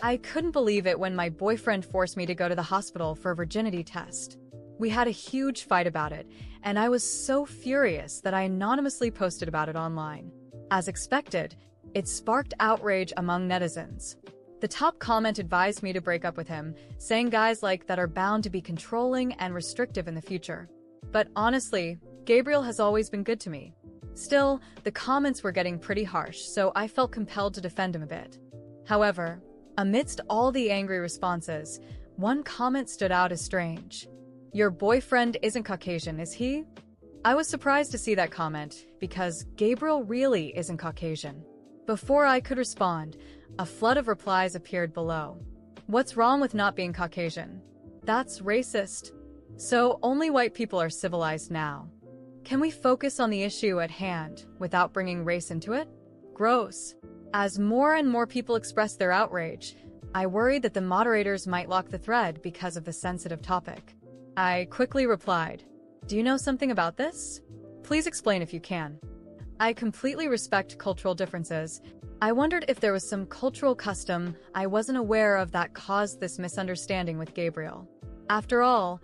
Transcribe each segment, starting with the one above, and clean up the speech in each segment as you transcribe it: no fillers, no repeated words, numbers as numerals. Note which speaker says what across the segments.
Speaker 1: I couldn't believe it when my boyfriend forced me to go to the hospital for a virginity test. We had a huge fight about it, and I was so furious that I anonymously posted about it online. As expected, it sparked outrage among netizens. The top comment advised me to break up with him, saying guys like that are bound to be controlling and restrictive in the future. But honestly, Gabriel has always been good to me. Still, the comments were getting pretty harsh, so I felt compelled to defend him a bit. However, amidst all the angry responses, one comment stood out as strange. "Your boyfriend isn't Caucasian, is he?" I was surprised to see that comment, because Gabriel really isn't Caucasian. Before I could respond, a flood of replies appeared below. "What's wrong with not being Caucasian? That's racist. So only white people are civilized now. Can we focus on the issue at hand without bringing race into it? Gross." As more and more people expressed their outrage, I worried that the moderators might lock the thread because of the sensitive topic. I quickly replied, "Do you know something about this? Please explain if you can." I completely respect cultural differences. I wondered if there was some cultural custom I wasn't aware of that caused this misunderstanding with Gabriel. After all,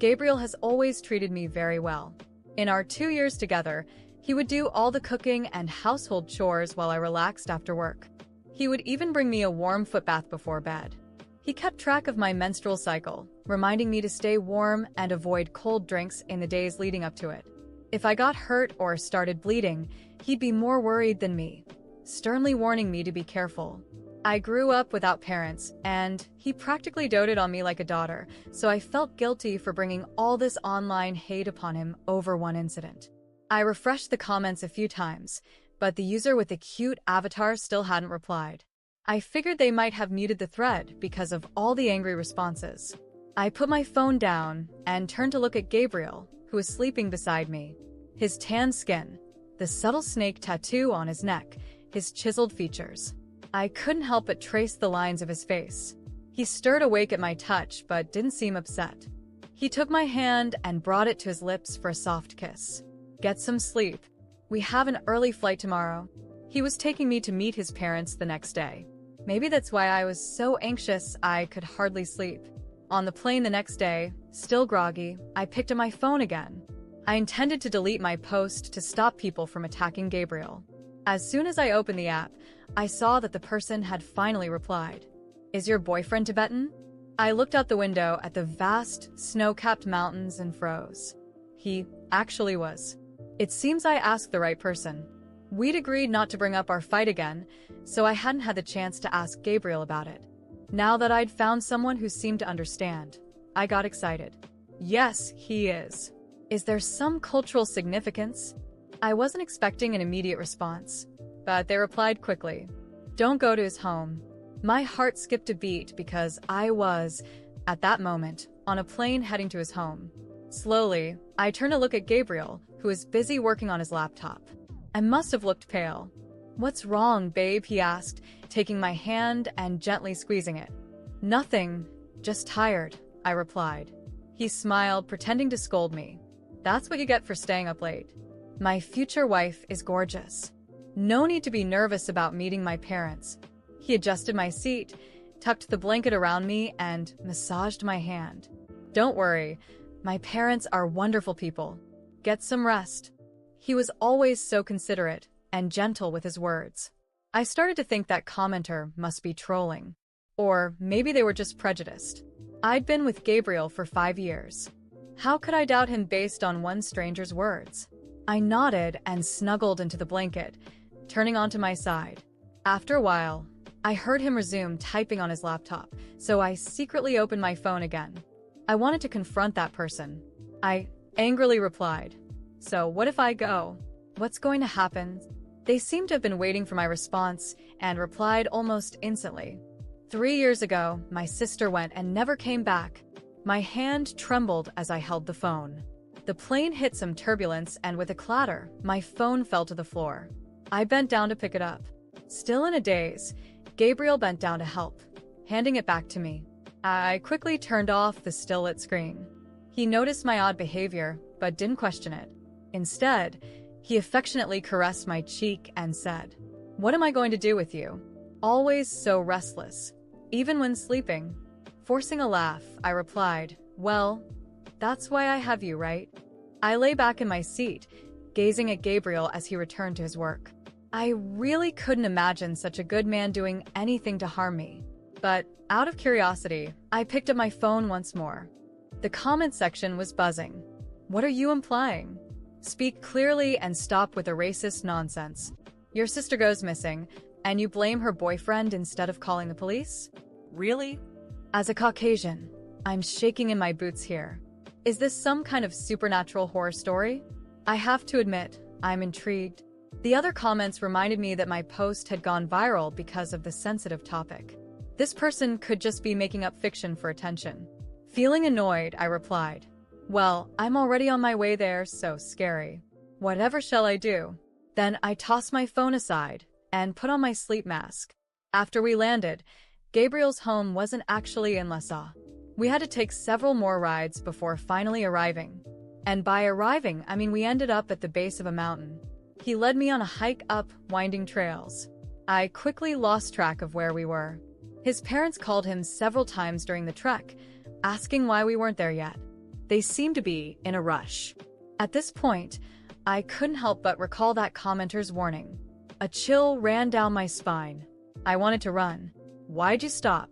Speaker 1: Gabriel has always treated me very well. In our 2 years together, he would do all the cooking and household chores while I relaxed after work. He would even bring me a warm foot bath before bed. He kept track of my menstrual cycle, reminding me to stay warm and avoid cold drinks in the days leading up to it. If I got hurt or started bleeding, he'd be more worried than me, sternly warning me to be careful. I grew up without parents, and he practically doted on me like a daughter, so I felt guilty for bringing all this online hate upon him over one incident. I refreshed the comments a few times, but the user with the cute avatar still hadn't replied. I figured they might have muted the thread because of all the angry responses. I put my phone down and turned to look at Gabriel, who was sleeping beside me. His tan skin, the subtle snake tattoo on his neck, his chiseled features. I couldn't help but trace the lines of his face. He stirred awake at my touch, but didn't seem upset. He took my hand and brought it to his lips for a soft kiss. "Get some sleep. We have an early flight tomorrow." He was taking me to meet his parents the next day. Maybe that's why I was so anxious I could hardly sleep. On the plane the next day, still groggy, I picked up my phone again. I intended to delete my post to stop people from attacking Gabriel. As soon as I opened the app, I saw that the person had finally replied. "Is your boyfriend Tibetan?" I looked out the window at the vast, snow-capped mountains and froze. He actually was. It seems I asked the right person. We'd agreed not to bring up our fight again, so I hadn't had the chance to ask Gabriel about it. Now that I'd found someone who seemed to understand, I got excited. Yes, he is. Is there some cultural significance? I wasn't expecting an immediate response, but they replied quickly. "Don't go to his home." My heart skipped a beat because I was, at that moment, on a plane heading to his home. Slowly, I turned to look at Gabriel, who was busy working on his laptop. I must have looked pale. "What's wrong, babe?" he asked, taking my hand and gently squeezing it. "Nothing, just tired," I replied. He smiled, pretending to scold me. "That's what you get for staying up late. My future wife is gorgeous. No need to be nervous about meeting my parents." He adjusted my seat, tucked the blanket around me, and massaged my hand. "Don't worry, my parents are wonderful people. Get some rest." He was always so considerate and gentle with his words. I started to think that commenter must be trolling. Or maybe they were just prejudiced. I'd been with Gabriel for 5 years. How could I doubt him based on one stranger's words? I nodded and snuggled into the blanket, turning onto my side. After a while, I heard him resume typing on his laptop, so I secretly opened my phone again. I wanted to confront that person. I angrily replied, "So what if I go? What's going to happen?" They seemed to have been waiting for my response and replied almost instantly. 3 years ago, my sister went and never came back. My hand trembled as I held the phone. The plane hit some turbulence, and with a clatter, my phone fell to the floor. I bent down to pick it up. Still in a daze, Gabriel bent down to help, handing it back to me. I quickly turned off the still-lit screen. He noticed my odd behavior, but didn't question it. Instead, he affectionately caressed my cheek and said, "What am I going to do with you? Always so restless." even when sleeping. Forcing a laugh, I replied, "Well, that's why I have you, right?" I lay back in my seat, gazing at Gabriel as he returned to his work. I really couldn't imagine such a good man doing anything to harm me. But, out of curiosity, I picked up my phone once more. The comment section was buzzing. "What are you implying? Speak clearly and stop with the racist nonsense. Your sister goes missing, and you blame her boyfriend instead of calling the police? Really?" As a Caucasian, I'm shaking in my boots here. Is this some kind of supernatural horror story? I have to admit, I'm intrigued. The other comments reminded me that my post had gone viral because of the sensitive topic. This person could just be making up fiction for attention. Feeling annoyed, I replied, "Well, I'm already on my way there, so scary. Whatever shall I do?" Then I tossed my phone aside and put on my sleep mask. After we landed, Gabriel's home wasn't actually in LaSalle. We had to take several more rides before finally arriving. And by arriving, I mean we ended up at the base of a mountain. He led me on a hike up winding trails. I quickly lost track of where we were. His parents called him several times during the trek, asking why we weren't there yet. They seemed to be in a rush. At this point, I couldn't help but recall that commenter's warning. A chill ran down my spine. I wanted to run. "Why'd you stop?"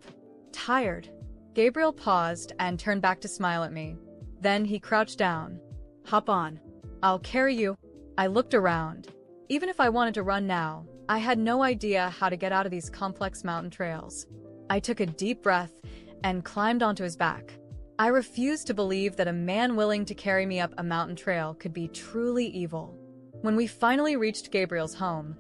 Speaker 1: "Tired." Gabriel paused and turned back to smile at me. Then he crouched down. "Hop on. I'll carry you." I looked around. Even if I wanted to run now, I had no idea how to get out of these complex mountain trails. I took a deep breath and climbed onto his back. I refused to believe that a man willing to carry me up a mountain trail could be truly evil. When we finally reached Gabriel's home,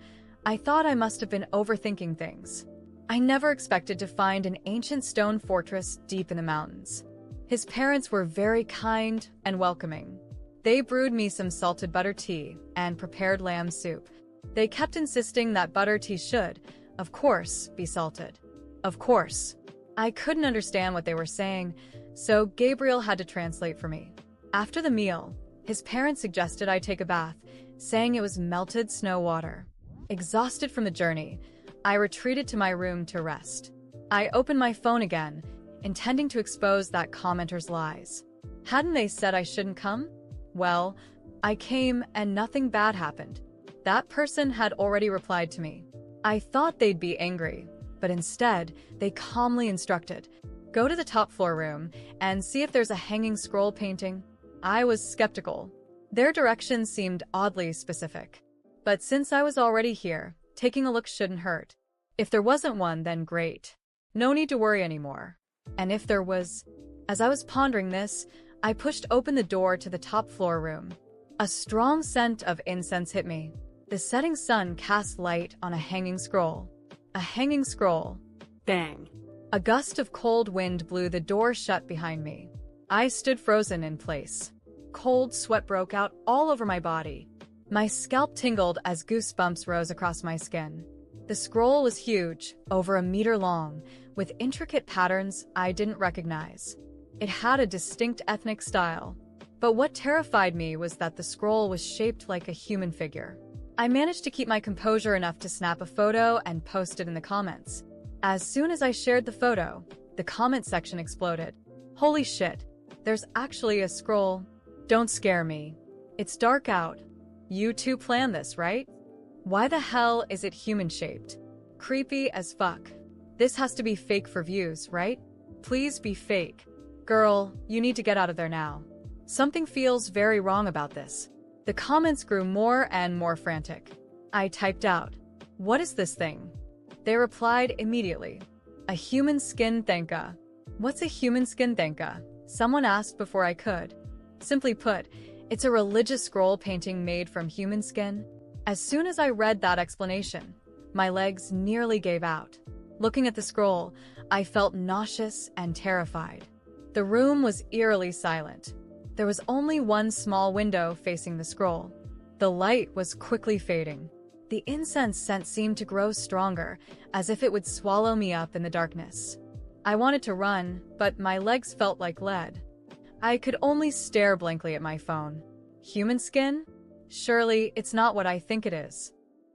Speaker 1: I thought I must have been overthinking things. I never expected to find an ancient stone fortress deep in the mountains. His parents were very kind and welcoming. They brewed me some salted butter tea and prepared lamb soup. They kept insisting that butter tea should, of course, be salted. Of course. I couldn't understand what they were saying, so Gabriel had to translate for me. After the meal, his parents suggested I take a bath, saying it was melted snow water. Exhausted from the journey, I retreated to my room to rest. I opened my phone again, intending to expose that commenter's lies. Hadn't they said I shouldn't come? Well, I came and nothing bad happened. That person had already replied to me. I thought they'd be angry, but instead, they calmly instructed, "Go to the top floor room and see if there's a hanging scroll painting." I was skeptical. Their directions seemed oddly specific. But since I was already here, taking a look shouldn't hurt. If there wasn't one, then great. No need to worry anymore. And if there was... As I was pondering this, I pushed open the door to the top floor room. A strong scent of incense hit me. The setting sun cast light on a hanging scroll. A hanging scroll. Bang. A gust of cold wind blew the door shut behind me. I stood frozen in place. Cold sweat broke out all over my body. My scalp tingled as goosebumps rose across my skin. The scroll was huge, over a meter long, with intricate patterns I didn't recognize. It had a distinct ethnic style. But what terrified me was that the scroll was shaped like a human figure. I managed to keep my composure enough to snap a photo and post it in the comments. As soon as I shared the photo, the comment section exploded. "Holy shit, there's actually a scroll. Don't scare me. It's dark out. You two planned this, right? Why the hell is it human-shaped? Creepy as fuck. This has to be fake for views, right? Please be fake. Girl, you need to get out of there now. Something feels very wrong about this." The comments grew more and more frantic. I typed out, "What is this thing?" They replied immediately, "A human skin thenka." What's a human skin thenka? Someone asked before I could. Simply put, it's a religious scroll painting made from human skin. As soon as I read that explanation, my legs nearly gave out. Looking at the scroll, I felt nauseous and terrified. The room was eerily silent. There was only one small window facing the scroll. The light was quickly fading. The incense scent seemed to grow stronger, as if it would swallow me up in the darkness. I wanted to run, but my legs felt like lead. I could only stare blankly at my phone. Human skin? Surely it's not what I think it is.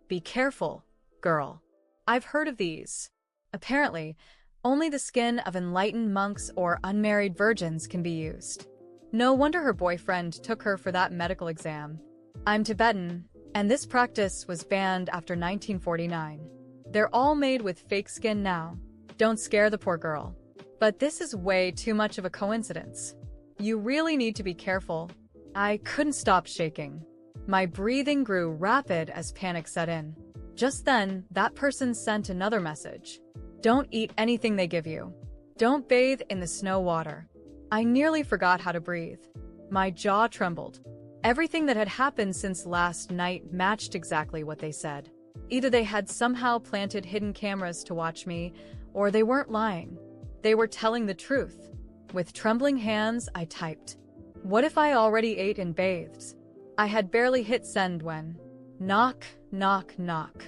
Speaker 1: Be careful, girl. I've heard of these. Apparently, Only the skin of enlightened monks or unmarried virgins can be used. No wonder her boyfriend took her for that medical exam. I'm Tibetan, and this practice was banned after 1949. They're all made with fake skin now. Don't scare the poor girl. But this is way too much of a coincidence. You really need to be careful. I couldn't stop shaking. My breathing grew rapid as panic set in. Just then, that person sent another message. Don't eat anything they give you. Don't bathe in the snow water. I nearly forgot how to breathe. My jaw trembled. Everything that had happened since last night matched exactly what they said. Either they had somehow planted hidden cameras to watch me, or they weren't lying. They were telling the truth. With trembling hands, I typed, "What if I already ate and bathed?" I had barely hit send when... Knock, knock, knock.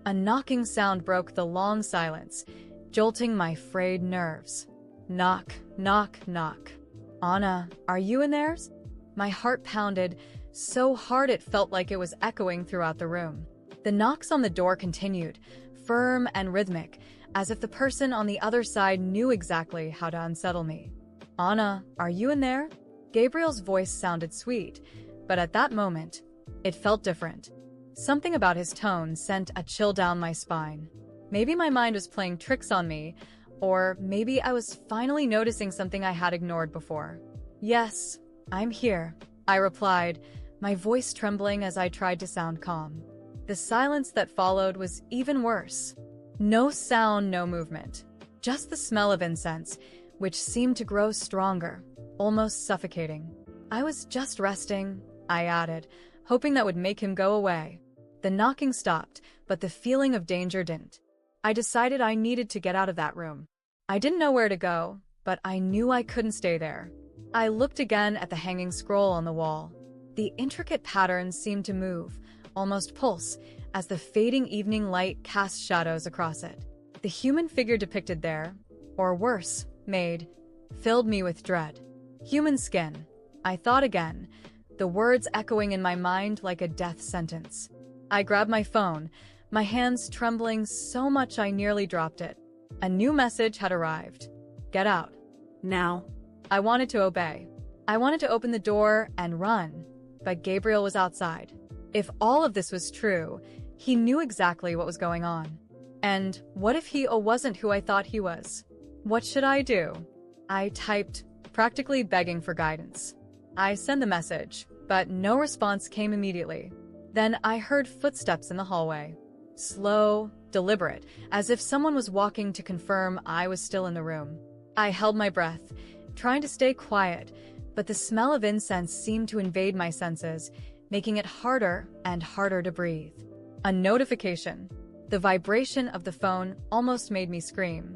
Speaker 1: A knocking sound broke the long silence, jolting my frayed nerves. Knock, knock, knock. Anna, are you in there? My heart pounded so hard it felt like it was echoing throughout the room. The knocks on the door continued, firm and rhythmic, as if the person on the other side knew exactly how to unsettle me. Anna, are you in there? Gabriel's voice sounded sweet, but at that moment, it felt different. Something about his tone sent a chill down my spine. Maybe my mind was playing tricks on me, or maybe I was finally noticing something I had ignored before. Yes, I'm here, I replied, my voice trembling as I tried to sound calm. The silence that followed was even worse. No sound, no movement. Just the smell of incense, which seemed to grow stronger, almost suffocating. I was just resting, I added, hoping that would make him go away. The knocking stopped, but the feeling of danger didn't. I decided I needed to get out of that room. I didn't know where to go, but I knew I couldn't stay there. I looked again at the hanging scroll on the wall. The intricate patterns seemed to move, almost pulse, as the fading evening light cast shadows across it. The human figure depicted there, or worse, made, filled me with dread. Human skin. I thought again, the words echoing in my mind like a death sentence. I grabbed my phone, my hands trembling so much I nearly dropped it. A new message had arrived. Get out. Now. I wanted to obey. I wanted to open the door and run, but Gabriel was outside. If all of this was true, he knew exactly what was going on. And what if he wasn't who I thought he was? What should I do? I typed, practically begging for guidance. I sent the message, but no response came immediately. Then I heard footsteps in the hallway. Slow, deliberate, as if someone was walking to confirm I was still in the room. I held my breath, trying to stay quiet, but the smell of incense seemed to invade my senses, making it harder and harder to breathe. A notification. The vibration of the phone almost made me scream.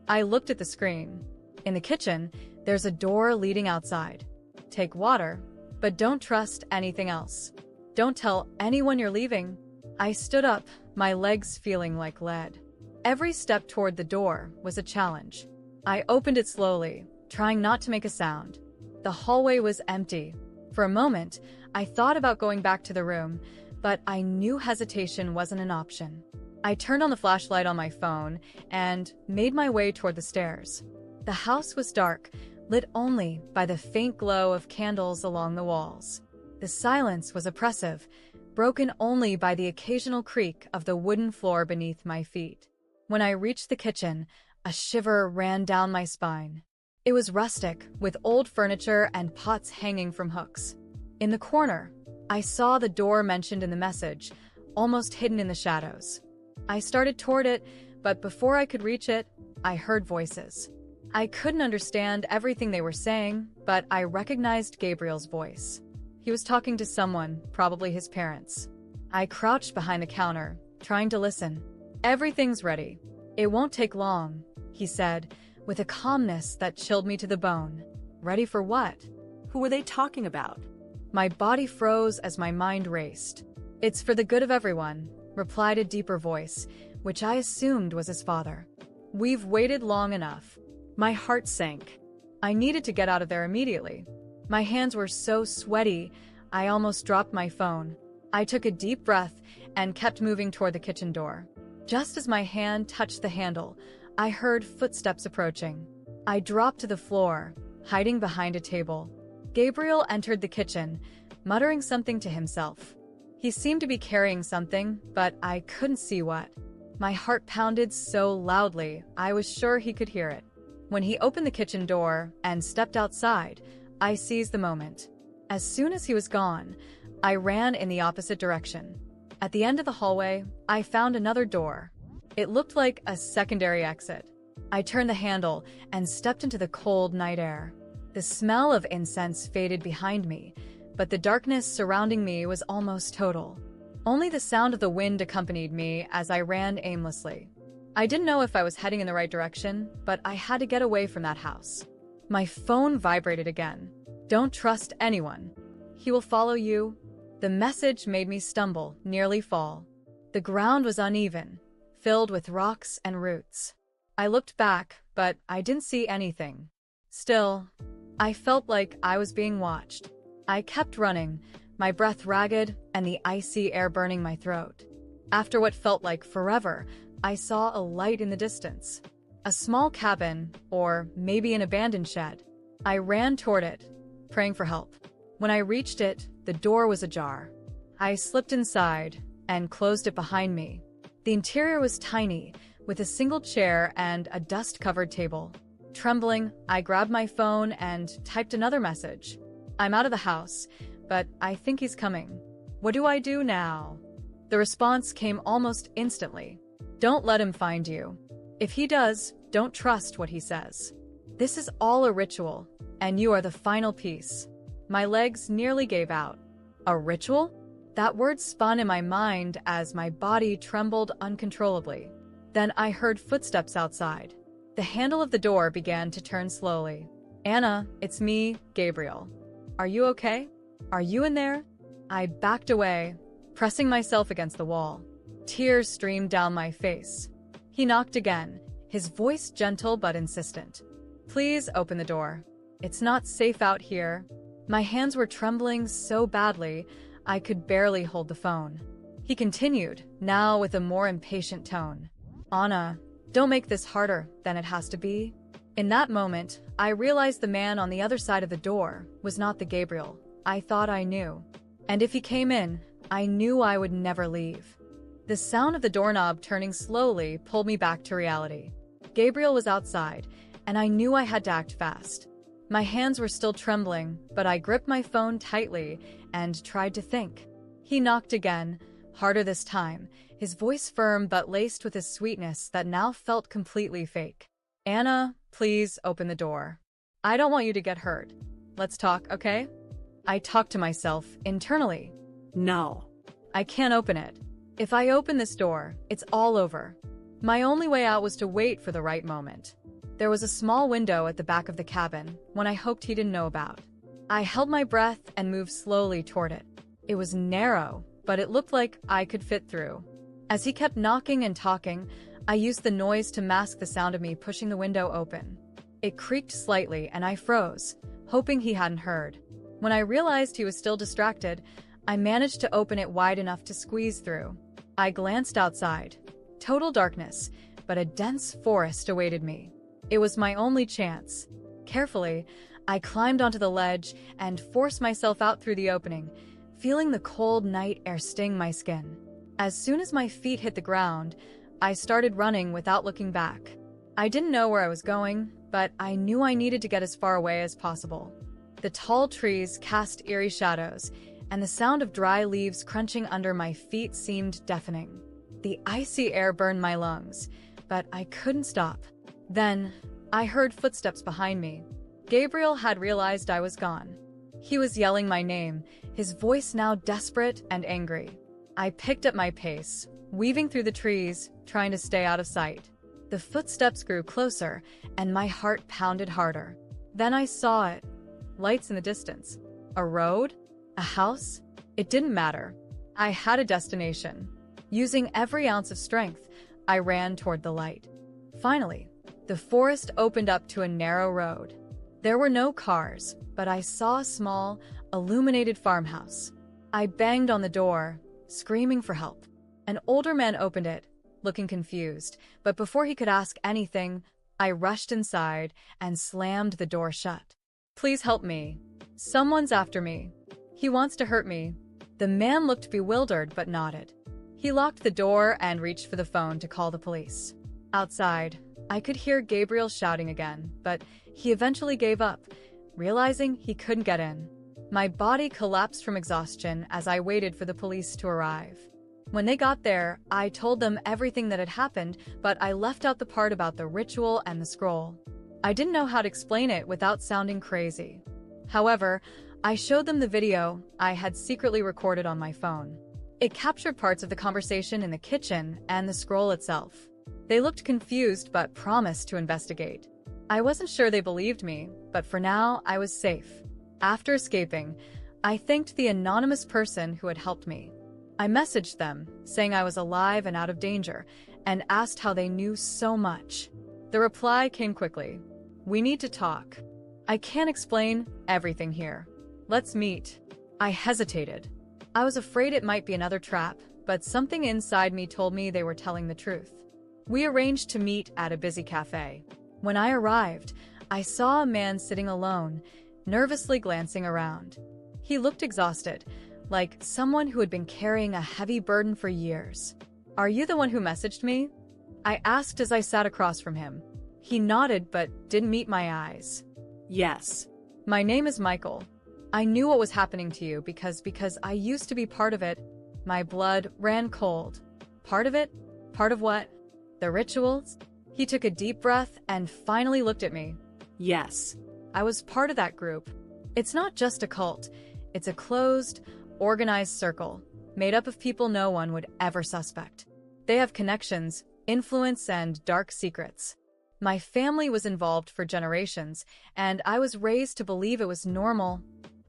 Speaker 1: I looked at the screen. In the kitchen, there's a door leading outside. Take water, but don't trust anything else. Don't tell anyone you're leaving. I stood up, my legs feeling like lead. Every step toward the door was a challenge. I opened it slowly, trying not to make a sound. The hallway was empty. For a moment, I thought about going back to the room, but I knew hesitation wasn't an option. I turned on the flashlight on my phone and made my way toward the stairs. The house was dark, lit only by the faint glow of candles along the walls. The silence was oppressive, broken only by the occasional creak of the wooden floor beneath my feet. When I reached the kitchen, a shiver ran down my spine. It was rustic, with old furniture and pots hanging from hooks. In the corner, I saw the door mentioned in the message, almost hidden in the shadows. I started toward it, but before I could reach it, I heard voices. I couldn't understand everything they were saying, but I recognized Gabriel's voice. He was talking to someone, probably his parents. I crouched behind the counter, trying to listen. Everything's ready. It won't take long, he said, with a calmness that chilled me to the bone. Ready for what?
Speaker 2: Who were they talking about?
Speaker 1: My body froze as my mind raced. It's for the good of everyone, replied a deeper voice, which I assumed was his father. We've waited long enough. My heart sank. I needed to get out of there immediately. My hands were so sweaty, I almost dropped my phone. I took a deep breath and kept moving toward the kitchen door. Just as my hand touched the handle, I heard footsteps approaching. I dropped to the floor, hiding behind a table. Gabriel entered the kitchen, muttering something to himself. He seemed to be carrying something, but I couldn't see what. My heart pounded so loudly, I was sure he could hear it. When he opened the kitchen door and stepped outside, I seized the moment. As soon as he was gone, I ran in the opposite direction. At the end of the hallway, I found another door. It looked like a secondary exit. I turned the handle and stepped into the cold night air. The smell of incense faded behind me, but the darkness surrounding me was almost total. Only the sound of the wind accompanied me as I ran aimlessly. I didn't know if I was heading in the right direction, but I had to get away from that house. My phone vibrated again. Don't trust anyone. He will follow you. The message made me stumble, nearly fall. The ground was uneven, filled with rocks and roots. I looked back, but I didn't see anything. Still, I felt like I was being watched. I kept running, my breath ragged and the icy air burning my throat. After what felt like forever, I saw a light in the distance. A small cabin, or maybe an abandoned shed. I ran toward it, praying for help. When I reached it, the door was ajar. I slipped inside and closed it behind me. The interior was tiny, with a single chair and a dust-covered table. Trembling, I grabbed my phone and typed another message. I'm out of the house, but I think he's coming. What do I do now? The response came almost instantly. Don't let him find you. If he does, don't trust what he says. This is all a ritual, and you are the final piece. My legs nearly gave out. A ritual? That word spun in my mind as my body trembled uncontrollably. Then I heard footsteps outside. The handle of the door began to turn slowly. Anna, it's me, Gabriel. Are you okay? Are you in there? I backed away, pressing myself against the wall. Tears streamed down my face. He knocked again, his voice gentle but insistent. Please open the door. It's not safe out here. My hands were trembling so badly, I could barely hold the phone. He continued, now with a more impatient tone. Anna, don't make this harder than it has to be. In that moment, I realized the man on the other side of the door was not the Gabriel I thought I knew. And if he came in, I knew I would never leave. The sound of the doorknob turning slowly pulled me back to reality. Gabriel was outside, and I knew I had to act fast. My hands were still trembling, but I gripped my phone tightly and tried to think. He knocked again, harder this time, his voice firm but laced with a sweetness that now felt completely fake. Anna, please open the door. I don't want you to get hurt. Let's talk, okay? I talked to myself internally.
Speaker 2: No.
Speaker 1: I can't open it. If I open this door, it's all over. My only way out was to wait for the right moment. There was a small window at the back of the cabin, one I hoped he didn't know about. I held my breath and moved slowly toward it. It was narrow, but it looked like I could fit through. As he kept knocking and talking, I used the noise to mask the sound of me pushing the window open. It creaked slightly and I froze, hoping he hadn't heard. When I realized he was still distracted, I managed to open it wide enough to squeeze through. I glanced outside. Total darkness, but a dense forest awaited me. It was my only chance. Carefully, I climbed onto the ledge and forced myself out through the opening, feeling the cold night air sting my skin. As soon as my feet hit the ground, I started running without looking back. I didn't know where I was going, but I knew I needed to get as far away as possible. The tall trees cast eerie shadows, and the sound of dry leaves crunching under my feet seemed deafening. The icy air burned my lungs, but I couldn't stop. Then, I heard footsteps behind me. Gabriel had realized I was gone. He was yelling my name, his voice now desperate and angry. I picked up my pace, weaving through the trees, trying to stay out of sight. The footsteps grew closer, and my heart pounded harder. Then I saw it. Lights in the distance. A road? A house? It didn't matter. I had a destination. Using every ounce of strength, I ran toward the light. Finally, the forest opened up to a narrow road. There were no cars, but I saw a small, illuminated farmhouse. I banged on the door, screaming for help. An older man opened it, looking confused, but before he could ask anything, I rushed inside and slammed the door shut. "Please help me. Someone's after me. He wants to hurt me." The man looked bewildered but nodded. He locked the door and reached for the phone to call the police. Outside, I could hear Gabriel shouting again, but he eventually gave up, realizing he couldn't get in. My body collapsed from exhaustion as I waited for the police to arrive. When they got there, I told them everything that had happened, but I left out the part about the ritual and the scroll. I didn't know how to explain it without sounding crazy. However, I showed them the video I had secretly recorded on my phone. It captured parts of the conversation in the kitchen and the scroll itself. They looked confused but promised to investigate. I wasn't sure they believed me, but for now, I was safe. After escaping, I thanked the anonymous person who had helped me. I messaged them, saying I was alive and out of danger, and asked how they knew so much. The reply came quickly. "We need to talk. I can't explain everything here. Let's meet." I hesitated. I was afraid it might be another trap, but something inside me told me they were telling the truth. We arranged to meet at a busy cafe. When I arrived, I saw a man sitting alone, nervously glancing around. He looked exhausted, like someone who had been carrying a heavy burden for years. "Are you the one who messaged me?" I asked as I sat across from him. He nodded but didn't meet my eyes.
Speaker 2: Yes.
Speaker 1: "My name is Michael. I knew what was happening to you because I used to be part of it." My blood ran cold. Part of it? Part of what? The rituals? He took a deep breath and finally looked at me.
Speaker 2: Yes.
Speaker 1: I was part of that group. It's not just a cult. It's a closed, organized circle, made up of people no one would ever suspect. They have connections, influence, and dark secrets. My family was involved for generations, and I was raised to believe it was normal.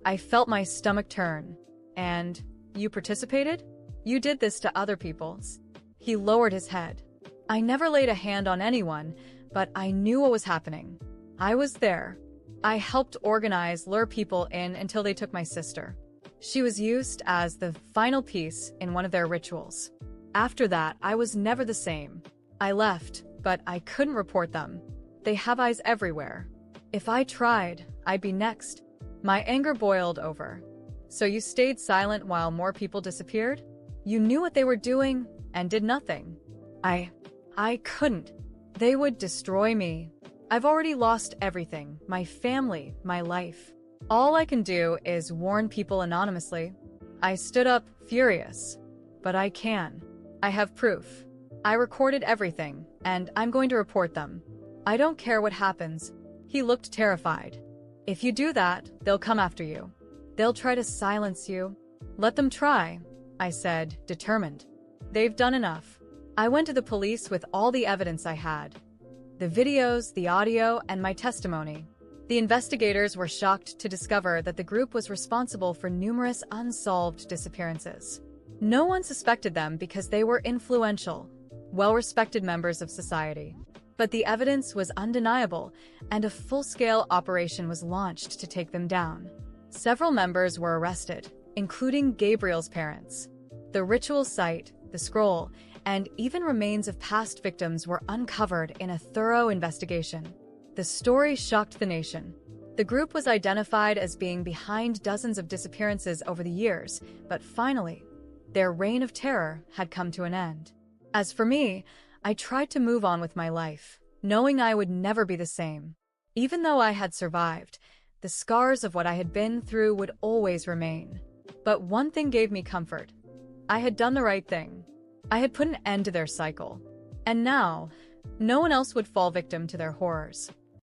Speaker 1: I felt my stomach turn. "And you participated? You did this to other peoples?" He lowered his head. "I never laid a hand on anyone, but I knew what was happening. I was there. I helped organize, lure people in until they took my sister. She was used as the final piece in one of their rituals. After that, I was never the same. I left, but I couldn't report them. They have eyes everywhere. If I tried, I'd be next." My anger boiled over. "So you stayed silent while more people disappeared? You knew what they were doing and did nothing?" I couldn't. They would destroy me. I've already lost everything, my family, my life. All I can do is warn people anonymously. I stood up, furious. "But I can. I have proof. I recorded everything, and I'm going to report them. I don't care what happens." He looked terrified. "If you do that, they'll come after you. They'll try to silence you." "Let them try," I said, determined. "They've done enough." I went to the police with all the evidence I had. The videos, the audio, and my testimony. The investigators were shocked to discover that the group was responsible for numerous unsolved disappearances. No one suspected them because they were influential, well-respected members of society. But the evidence was undeniable, and a full-scale operation was launched to take them down. Several members were arrested, including Gabriel's parents. The ritual site, the scroll, and even remains of past victims were uncovered in a thorough investigation. The story shocked the nation. The group was identified as being behind dozens of disappearances over the years, but finally, their reign of terror had come to an end. As for me, I tried to move on with my life, knowing I would never be the same. Even though I had survived, the scars of what I had been through would always remain. But one thing gave me comfort. I had done the right thing. I had put an end to their cycle. And now, no one else would fall victim to their horrors.